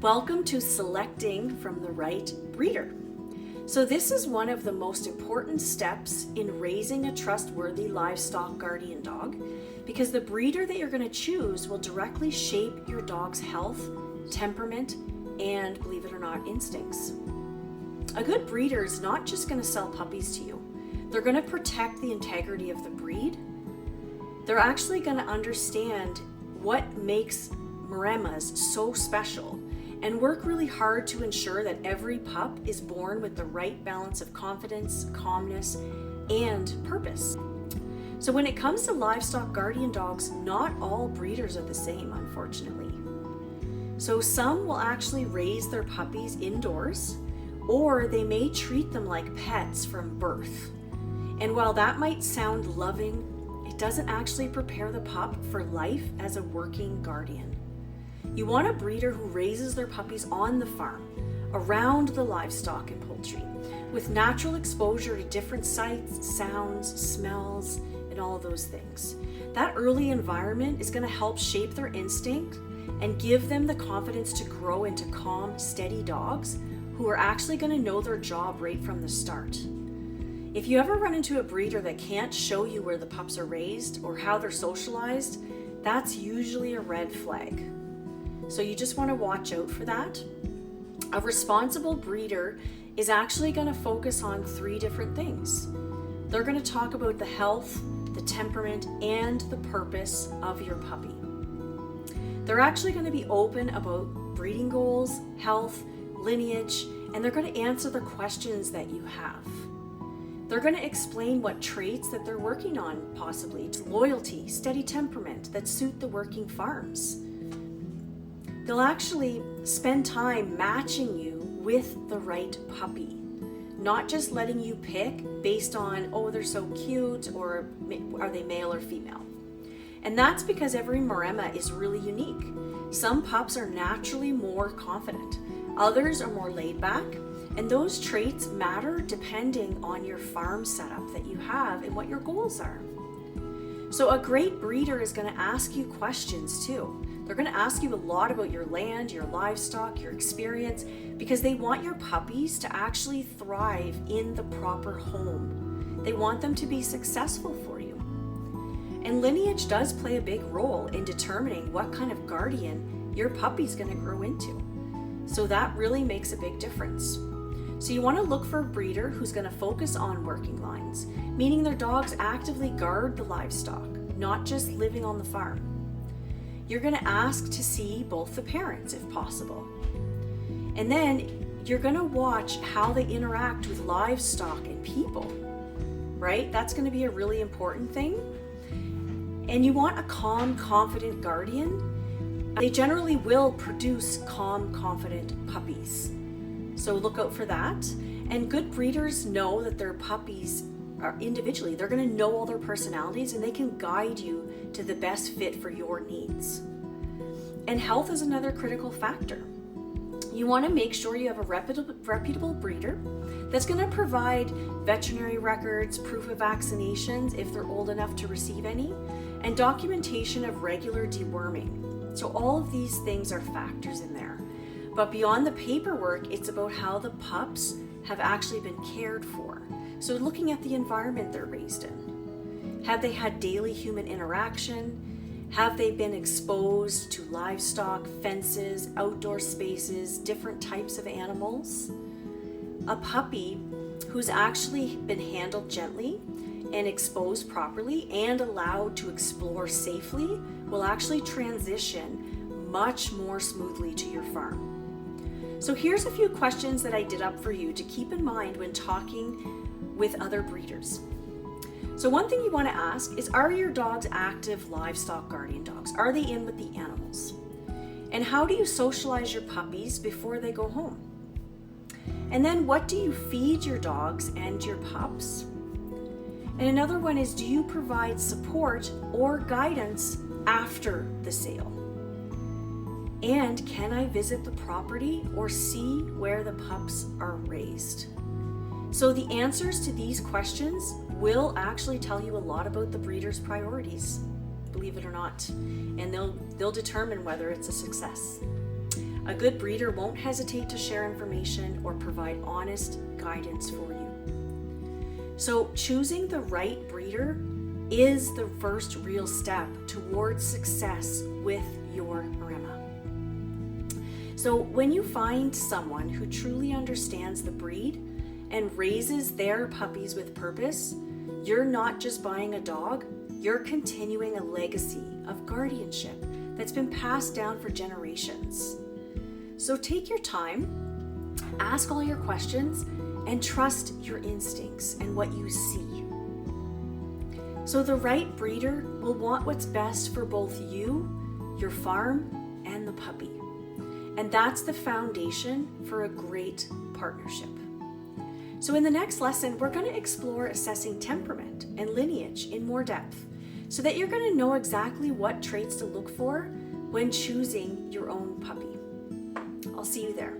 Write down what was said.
Welcome to selecting from the right breeder. So this is one of the most important steps in raising a trustworthy livestock guardian dog, because the breeder that you're going to choose will directly shape your dog's health, temperament, and, believe it or not, instincts. A good breeder is not just going to sell puppies to you. They're going to protect the integrity of the breed. They're actually going to understand what makes Maremmas so special and work really hard to ensure that every pup is born with the right balance of confidence, calmness, and purpose. So when it comes to livestock guardian dogs, not all breeders are the same, unfortunately. So some will actually raise their puppies indoors, or they may treat them like pets from birth. And while that might sound loving, it doesn't actually prepare the pup for life as a working guardian. You want a breeder who raises their puppies on the farm, around the livestock and poultry, with natural exposure to different sights, sounds, smells, and all of those things. That early environment is going to help shape their instinct and give them the confidence to grow into calm, steady dogs who are actually going to know their job right from the start. If you ever run into a breeder that can't show you where the pups are raised or how they're socialized, that's usually a red flag. So you just want to watch out for that. A responsible breeder is actually going to focus on 3 different things. They're going to talk about the health, the temperament, and the purpose of your puppy. They're actually going to be open about breeding goals, health, lineage, and they're going to answer the questions that you have. They're going to explain what traits that they're working on, possibly loyalty, steady temperament that suit the working farms. They'll actually spend time matching you with the right puppy, not just letting you pick based on, oh, they're so cute, or are they male or female. And that's because every Maremma is really unique. Some pups are naturally more confident, others are more laid back, and those traits matter depending on your farm setup that you have and what your goals are. So a great breeder is going to ask you questions too. They're going to ask you a lot about your land, your livestock, your experience, because they want your puppies to actually thrive in the proper home. They want them to be successful for you. And lineage does play a big role in determining what kind of guardian your puppy's going to grow into. So that really makes a big difference. So you want to look for a breeder who's going to focus on working lines, meaning their dogs actively guard the livestock, not just living on the farm. You're going to ask to see both the parents if possible. And then you're going to watch how they interact with livestock and people, right? That's going to be a really important thing. And you want a calm, confident guardian. They generally will produce calm, confident puppies. So look out for that. And good breeders know that their puppies are individually, they're going to know all their personalities and they can guide you to the best fit for your needs. And health is another critical factor. You want to make sure you have a reputable breeder that's going to provide veterinary records, proof of vaccinations if they're old enough to receive any, and documentation of regular deworming. So all of these things are factors in there. But beyond the paperwork, it's about how the pups have actually been cared for. So looking at the environment they're raised in. Have they had daily human interaction? Have they been exposed to livestock, fences, outdoor spaces, different types of animals? A puppy who's actually been handled gently and exposed properly and allowed to explore safely will actually transition much more smoothly to your farm. So here's a few questions that I did up for you to keep in mind when talking with other breeders. So one thing you want to ask is, are your dogs active livestock guardian dogs? Are they in with the animals? And how do you socialize your puppies before they go home? And then what do you feed your dogs and your pups? And another one is, do you provide support or guidance after the sale? And can I visit the property or see where the pups are raised? So the answers to these questions will actually tell you a lot about the breeder's priorities, believe it or not, and they'll determine whether it's a success. A good breeder won't hesitate to share information or provide honest guidance for you. So choosing the right breeder is the first real step towards success with your Maremma. So when you find someone who truly understands the breed and raises their puppies with purpose, you're not just buying a dog, you're continuing a legacy of guardianship that's been passed down for generations. So take your time, ask all your questions, and trust your instincts and what you see. So the right breeder will want what's best for both you, your farm, and the puppy. And that's the foundation for a great partnership. So in the next lesson, we're going to explore assessing temperament and lineage in more depth so that you're going to know exactly what traits to look for when choosing your own puppy. I'll see you there.